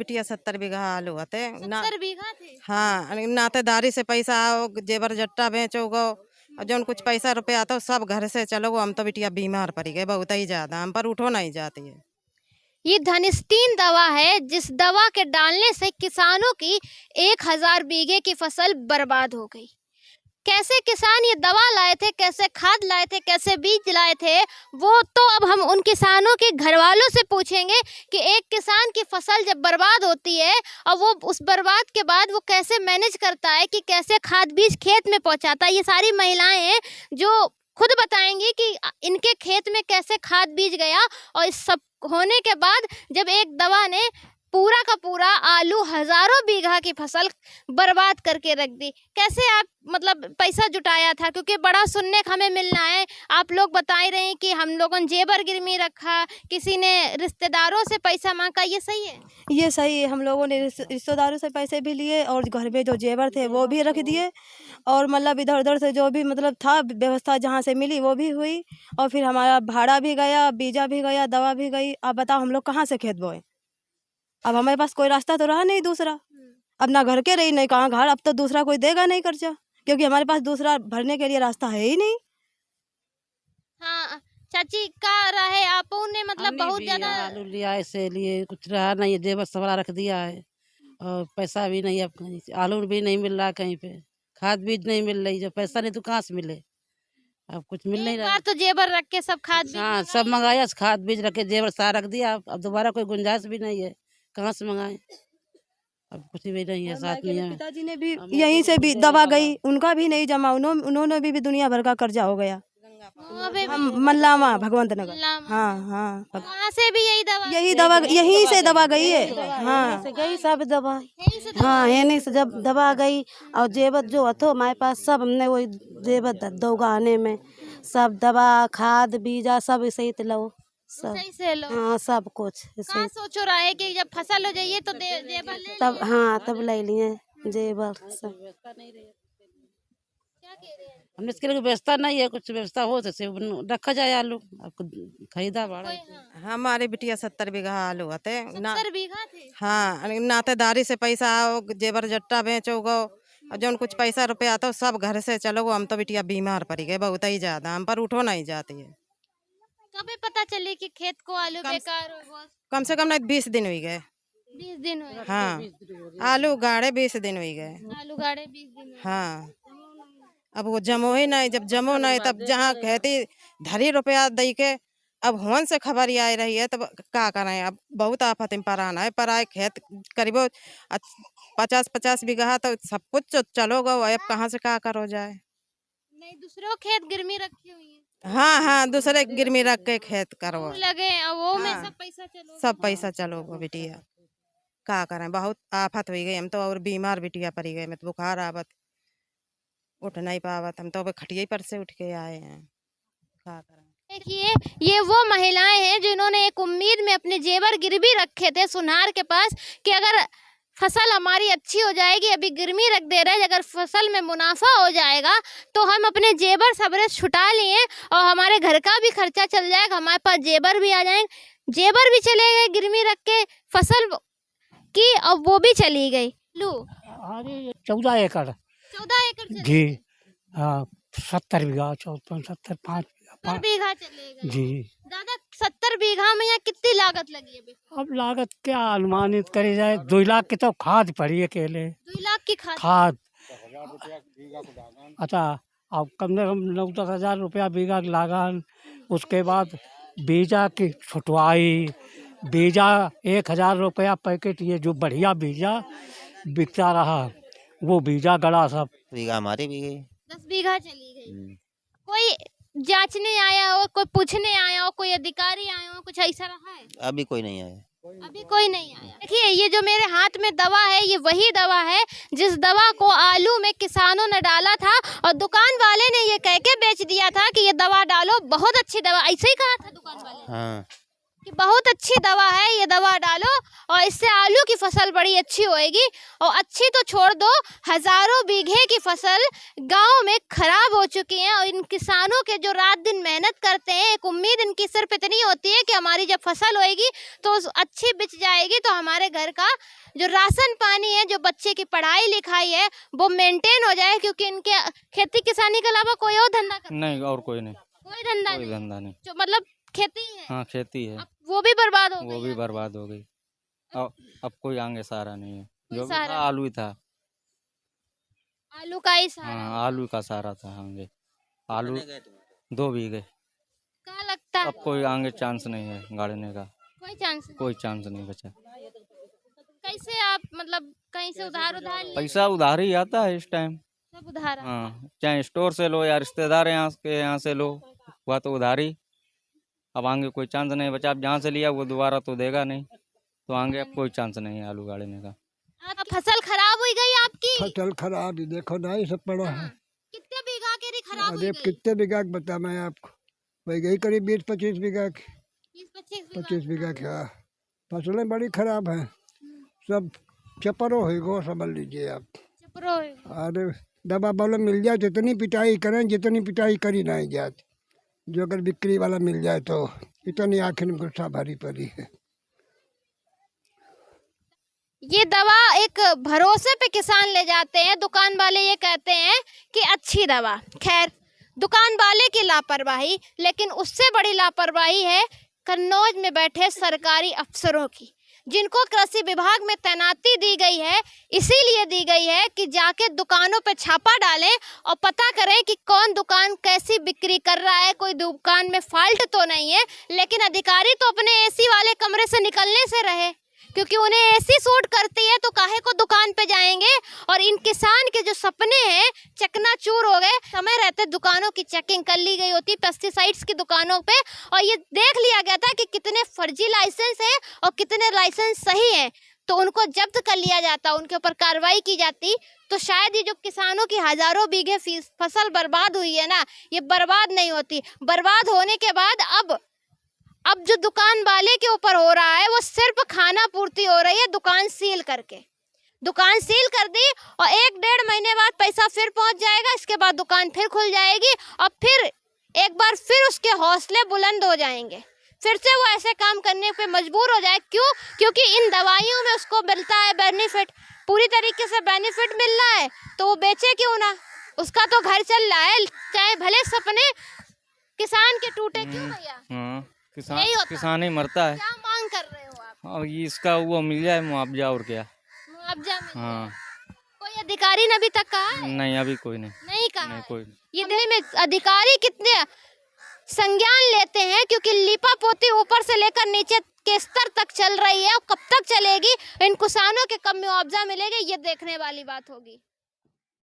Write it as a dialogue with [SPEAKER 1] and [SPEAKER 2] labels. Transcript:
[SPEAKER 1] बिटिया 70 बीघा आलू हते ना।
[SPEAKER 2] 70 बीघा थे।
[SPEAKER 1] हाँ, नातेदारी से पैसा आओ, जेवर जट्टा बेचो गो और जौन कुछ पैसा रुपया आता सब घर से चलो गो। हम तो बिटिया बीमार पड़ गए बहुत ही ज्यादा, हम पर उठो नहीं जाती है।
[SPEAKER 2] ये धनिस्तीन दवा है जिस दवा के डालने से किसानों की 1000 बीघे की फसल बर्बाद हो गई। कैसे किसान ये दवा लाए थे, कैसे खाद लाए थे, कैसे बीज लाए थे, वो तो अब हम उन किसानों के घर वालों से पूछेंगे कि एक किसान की फसल जब बर्बाद होती है और वो उस बर्बाद के बाद वो कैसे मैनेज करता है, कि कैसे खाद बीज खेत में पहुंचाता है। ये सारी महिलाएं हैं जो खुद बताएंगी कि इनके खेत में कैसे खाद बीज गया, और इस सब होने के बाद जब एक दवा ने पूरा का पूरा आलू हजारों बीघा की फसल बर्बाद करके रख दी। कैसे आप मतलब पैसा जुटाया था, क्योंकि बड़ा सुनने को हमें मिलना है, आप लोग बता ही रहे हैं कि हम लोगों ने जेबर गिरवी रखा, किसी ने रिश्तेदारों से पैसा मांगा, ये सही है?
[SPEAKER 3] ये सही है। हम लोगों ने रिश्तेदारों से पैसे भी लिए और घर में जो जेवर थे वो भी रख दिए, और मतलब इधर उधर से जो भी मतलब था व्यवस्था जहाँ से मिली वो भी हुई, और फिर हमारा भाड़ा भी गया, बीजा भी गया, दवा भी गई। अब बताओ हम लोग कहाँ से खेत बोए? अब हमारे पास कोई रास्ता तो रहा नहीं दूसरा। अब ना घर के रही नहीं कहाँ घर, अब तो दूसरा कोई देगा नहीं कर्जा, क्योंकि हमारे पास दूसरा भरने के लिए रास्ता है ही नहीं।
[SPEAKER 2] हाँ चाची, का रहे आपो ने मतलब बहुत ज्यादा
[SPEAKER 4] आलू लिया, इसे लिए कुछ रहा नहीं, जेवर सवरा रख दिया है, और पैसा भी नहीं, अब कहीं से आलू भी नहीं मिल रहा, कहीं पे खाद बीज नहीं मिल रही, जो पैसा नहीं तो कहाँ से मिले, अब कुछ मिल नहीं
[SPEAKER 2] एक
[SPEAKER 4] रहा।
[SPEAKER 2] बार तो जेबर रख के सब खाद बीज
[SPEAKER 4] हाँ सब मंगाया, खाद बीज रख के जेवर सारा रख दिया, अब दोबारा कोई गुंजाइश भी नहीं है, कहाँ से मंगाए, अब कुछ भी नहीं है साथ में।
[SPEAKER 3] पिताजी ने भी यहीं से भी दवा गई, उनका भी नहीं जमा, उन्होंने भी दुनिया भर का कर्जा हो गया। हम मल्लामा भगवंत नगर। हाँ हाँ,
[SPEAKER 2] वहाँ से भी
[SPEAKER 3] यही दवा यहीं से दवा गई है। हाँ
[SPEAKER 5] गई सब दवा। हाँ यहीं से जब दवा गई, और जेवर जो हथो हमारे पास सब हमने वही जेवर दो गहने में सब दवा खाद बीजा सब ऐसे ही लो सब।
[SPEAKER 2] सही से लो।
[SPEAKER 5] हाँ सब कुछ
[SPEAKER 2] कहाँ सोचो रहा है कि जब फसल हो जाइए तो जेबर ले
[SPEAKER 5] तब, हाँ तब ले लिए जेवर सब।
[SPEAKER 2] क्या कह रहे हैं?
[SPEAKER 4] हमने इसके लिए व्यवस्था नहीं है, कुछ व्यवस्था हो तो रखा जाए आलू, आपको खरीदा भाड़ा।
[SPEAKER 1] हमारी बिटिया 70 बीघा आलू हते ना।
[SPEAKER 2] 70 बीघा थे।
[SPEAKER 1] हाँ, नातेदारी से पैसा आओ, जेवर जट्टा बेचो गो और जौन कुछ पैसा रुपया आता सब घर से चलो गो। हम तो बिटिया बीमार पड़ गए बहुत ही ज्यादा, हम पर उठो नहीं जाती है।
[SPEAKER 2] कभी पता चले कि खेत को आलू बेकार हो गया?
[SPEAKER 1] कम से कम नहीं 20 दिन हुई गए।
[SPEAKER 2] 20 दिन हुए?
[SPEAKER 1] हाँ, आलू गाड़े 20 दिन हुई गए।
[SPEAKER 2] आलू गाड़े 20 दिन हुए।
[SPEAKER 1] हाँ, अब वो जमो ही नहीं, जब जमो नहीं तब जहाँ कहती धरी रुपया दे के अब होन से खबर ही आई रही है, तब क्या करें। अब बहुत आफत में पराना है, पर आए खेत करीब 50-50 बीघा तो सब कुछ चलो गो, अब कहाँ से क्या करो जाए।
[SPEAKER 2] नहीं, दूसरों खेत गिरवी रखी हुई है।
[SPEAKER 1] हाँ हाँ, दूसरे गिरमी रख के खेत करो
[SPEAKER 2] लगे और वो में
[SPEAKER 1] हाँ।
[SPEAKER 2] सब पैसा चलो।
[SPEAKER 1] सब पैसा चलो गो बिटिया, क्या करें। बहुत आफत हो गई, हम तो और बीमार बिटिया पड़ी गए, मैं तो बुखार आवत, उठ नहीं पावत, हम तो अब खटिया पर से उठ के आए हैं, क्या करें।
[SPEAKER 2] देखिए, ये वो महिलाएं हैं जिन्होंने एक उम्मीद में अपने जेवर गिरवी रखे थे सुनार के पास कि अगर फसल हमारी अच्छी हो जाएगी, अभी गिरवी रख दे रहे हैं, अगर फसल में मुनाफा हो जाएगा तो हम अपने जेवर सबरे छुटा लिए और हमारे घर का भी खर्चा चल जाएगा, हमारे पास जेवर भी आ जाएंगे। जेवर भी चले गए गिरवी रख के फसल की, और वो भी चली गई। लू
[SPEAKER 6] 14 एकड़
[SPEAKER 2] 14 एकड़
[SPEAKER 6] जी। हाँ 70 बीघा 5
[SPEAKER 2] बीघा चले गए
[SPEAKER 6] जी।
[SPEAKER 2] दादा, 70 बीघा में यहाँ कितनी लागत लगी है?
[SPEAKER 6] अब लागत क्या अनुमानित करी जाए, 2 लाख की तो खाद पड़ी है अकेले।
[SPEAKER 2] 2 लाख की
[SPEAKER 6] खाद अच्छा, अब कम से कम 9-10 रुपया बीघा लागन। उसके बाद बीजा की छुटवाई, बीजा 1000 रुपया पैकेट, ये जो बढ़िया बीजा बिकता रहा वो बीजा गड़ा सब।
[SPEAKER 7] बीघा हमारी भी गई,
[SPEAKER 2] 10 बीघा चली गई। कोई जांचने आया हो, कोई पूछने आया हो, कोई अधिकारी आया हो, कुछ ऐसा रहा है?
[SPEAKER 7] अभी कोई नहीं आया।
[SPEAKER 2] अभी कोई नहीं आया। देखिए, ये जो मेरे हाथ में दवा है, ये वही दवा है जिस दवा को आलू में किसानों ने डाला था और दुकान वाले ने ये कह के बेच दिया था कि ये दवा डालो, बहुत अच्छी दवा, ऐसे ही कहा था दुकान वाले।
[SPEAKER 7] हाँ,
[SPEAKER 2] कि बहुत अच्छी दवा है, ये दवा डालो और इससे आलू की फसल बड़ी अच्छी होएगी। और अच्छी तो छोड़ दो, हजारों बीघे की फसल गांव में खराब हो चुकी है। और इन किसानों के जो रात दिन मेहनत करते हैं, एक उम्मीद इनकी सिर्फ इतनी होती है कि हमारी जब फसल होएगी तो अच्छी बिच जाएगी, तो हमारे घर का जो राशन पानी है, जो बच्चे की पढ़ाई लिखाई है, वो मेंटेन हो जाए। क्योंकि इनके खेती किसानी के अलावा कोई और धंधा
[SPEAKER 8] नहीं, और कोई नहीं,
[SPEAKER 2] कोई धंधा
[SPEAKER 8] कोई
[SPEAKER 2] नहीं,
[SPEAKER 8] धंधा नहीं।
[SPEAKER 2] जो मतलब खेती ही है।
[SPEAKER 8] हाँ, खेती है,
[SPEAKER 2] अब वो भी बर्बाद हो
[SPEAKER 8] वो
[SPEAKER 2] गई
[SPEAKER 8] भी
[SPEAKER 2] है।
[SPEAKER 8] बर्बाद हो गई। अब कोई आगे सहारा नहीं है,
[SPEAKER 2] कोई
[SPEAKER 8] जो भी
[SPEAKER 2] सहारा
[SPEAKER 8] था
[SPEAKER 2] नहीं।
[SPEAKER 8] आलू ही था।
[SPEAKER 2] आलू का ही सहारा।
[SPEAKER 8] हाँ, आलू का सहारा था आगे। आलू 2 बीघे।
[SPEAKER 2] क्या लगता है,
[SPEAKER 8] अब कोई आगे चांस नहीं है गाड़ने का,
[SPEAKER 2] कोई चांस नहीं?
[SPEAKER 8] कोई चांस नहीं बचा।
[SPEAKER 2] कैसे आप मतलब कहीं से उधार लिए?
[SPEAKER 8] पैसा उधार ही आता है इस टाइम।
[SPEAKER 2] सब उधार आता है।
[SPEAKER 8] हाँ, चाहे स्टोर से लो या रिश्तेदार यहाँ से लो, वह तो उधारी। अब आगे कोई चांस नहीं बचा। अब जहाँ से लिया वो दोबारा तो देगा नहीं, तो आगे अब कोई चांस नहीं है आलू गाड़ने का।
[SPEAKER 2] आप फसल खराब हो गई आपकी?
[SPEAKER 9] फसल खराब ही देखो ना, ये सब पड़ा है।
[SPEAKER 2] कितने बीघा के खराब
[SPEAKER 9] अरे
[SPEAKER 2] हो गई?
[SPEAKER 9] कितने बीघा का बता मैं आपको, वही गई करीब 20-25 बीघा की,
[SPEAKER 2] 20-25
[SPEAKER 9] बीघा की। हाँ, फसलें बड़ी खराब हैं, सब चपरो हो गो, समझ लीजिए आप।
[SPEAKER 2] चपरो।
[SPEAKER 9] अरे दवा वाला मिल जाए जितनी पिटाई करें, जितनी पिटाई करी नहीं जाती, जो अगर बिक्री वाला मिल जाए तो इतनी आखिर में गुस्सा भरी पड़ी है।
[SPEAKER 2] ये दवा एक भरोसे पे किसान ले जाते हैं, दुकान वाले ये कहते हैं कि अच्छी दवा। खैर, दुकान वाले की लापरवाही, लेकिन उससे बड़ी लापरवाही है कन्नौज में बैठे सरकारी अफसरों की, जिनको कृषि विभाग में तैनाती दी गई है। इसीलिए दी गई है कि जाके दुकानों पे छापा डालें और पता करें कि कौन दुकान कैसी बिक्री कर रहा है, कोई दुकान में फॉल्ट तो नहीं है। लेकिन अधिकारी तो अपने एसी वाले कमरे से निकलने से रहे, क्योंकि उन्हें एसी सूट करती है, तो काहे को दुकान पे जाएंगे। और इन किसान के जो सपने हैं चकनाचूर हो गए। समय रहते दुकानों की चेकिंग कर ली गई होती, पेस्टिसाइड्स की दुकानों पे, और ये देख लिया गया था कि कितने फर्जी लाइसेंस हैं और कितने लाइसेंस सही हैं, तो उनको जब्त कर लिया जाता, उनके ऊपर कार्रवाई की जाती। तो शायद ये जो किसानों की हजारों बीघे फसल बर्बाद हुई है ना, ये बर्बाद नहीं होती। बर्बाद होने के बाद अब जो दुकान वाले के ऊपर हो रहा है, वो सिर्फ खाना पूर्ति हो रही है। दुकान सील करके, दुकान सील कर दी और 1-1.5 महीने बाद पैसा फिर पहुंच जाएगा। इसके बाद दुकान फिर खुल जाएगी और फिर एक बार फिर उसके हौसले बुलंद हो जाएंगे, फिर से वो ऐसे काम करने पे मजबूर हो जाए। क्यों? क्योंकि इन दवाइयों में उसको मिलता है बेनिफिट, पूरी तरीके से बेनिफिट मिल रहा है, तो वो बेचे क्यों ना? उसका तो घर चल रहा है, चाहे भले सपने किसान के टूटे क्यों भैया।
[SPEAKER 8] हाँ,
[SPEAKER 2] यही होता
[SPEAKER 8] किसान ही मरता है।
[SPEAKER 2] क्या मांग कर रहे हो आप?
[SPEAKER 8] और ये इसका वो मिल जाए मुआवजा, और क्या।
[SPEAKER 2] मुआवजा मिल जाए।
[SPEAKER 8] हाँ,
[SPEAKER 2] कोई अधिकारी ने अभी तक कहा है?
[SPEAKER 8] नहीं, अभी कोई नहीं।
[SPEAKER 2] नहीं कहा
[SPEAKER 8] नहीं,
[SPEAKER 2] है।
[SPEAKER 8] कोई
[SPEAKER 2] ये दिल्ली में अधिकारी कितने संज्ञान लेते हैं, क्योंकि लिपा पोती ऊपर से लेकर नीचे के स्तर तक चल रही है, और कब तक चलेगी, इन किसानों के कब मुआवजा मिलेगा, ये देखने वाली बात होगी।